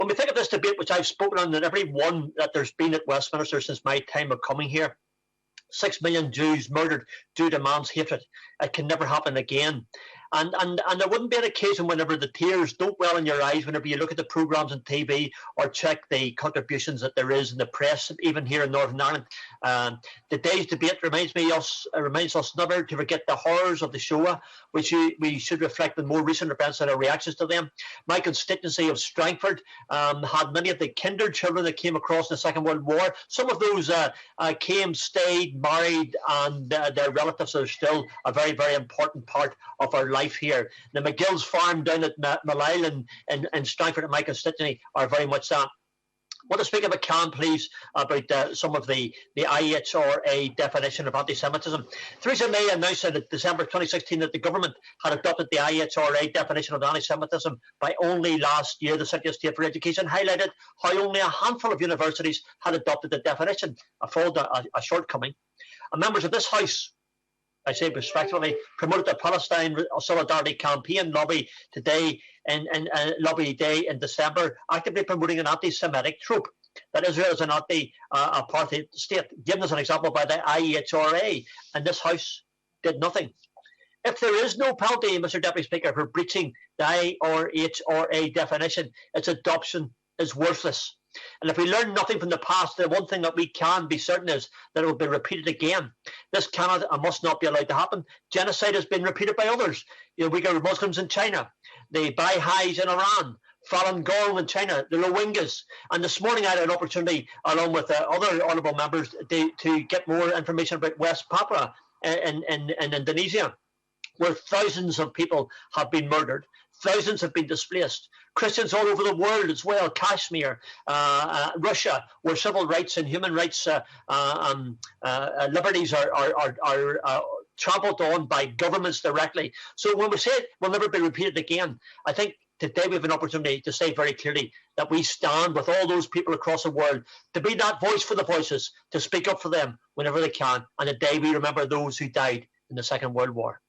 when we think of this debate, which I've spoken on in every one that there's been at Westminster since my time of coming here, 6 million Jews murdered due to man's hatred. It can never happen again. And there wouldn't be an occasion whenever the tears don't well in your eyes whenever you look at the programmes on TV or check the contributions that there is in the press, even here in Northern Ireland. The day's debate reminds us never to forget the horrors of the Shoah, which we should reflect on more recent events and our reactions to them. My constituency of Strangford had many of the kinder children that came across in the Second World War. Some of those came, stayed, married, and their relatives are still a very, very important part of our life here. The McGill's farm down at Malile and Strangford, at my constituency, are very much that. I want to speak, if I can, please, about some of the IHRA definition of anti-Semitism. Theresa May announced in December 2016 that the government had adopted the IHRA definition of anti-Semitism by only last year. The Secretary of State for Education highlighted how only a handful of universities had adopted the definition, a shortcoming. And members of this House, I say respectfully, promoted the Palestine Solidarity Campaign lobby today and lobby day in December, actively promoting an anti-Semitic trope that Israel is an anti-apartheid state, given as an example by the IHRA, and this House did nothing. If there is no penalty, Mr. Deputy Speaker, for breaching the IHRA definition, its adoption is worthless. And if we learn nothing from the past, the one thing that we can be certain is that it will be repeated again. This cannot and must not be allowed to happen. Genocide has been repeated by others. Uyghur Muslims in China, the Baha'is in Iran, Falun Gong in China, the Rohingyas. And this morning I had an opportunity, along with other honourable members, to get more information about West Papua in Indonesia, where thousands of people have been murdered. Thousands have been displaced. Christians all over the world as well. Kashmir, Russia, where civil rights and human rights liberties are trampled on by governments directly. So when we say it will never be repeated again, I think today we have an opportunity to say very clearly that we stand with all those people across the world to be that voice for the voiceless, to speak up for them whenever they can, and the day we remember those who died in the Second World War.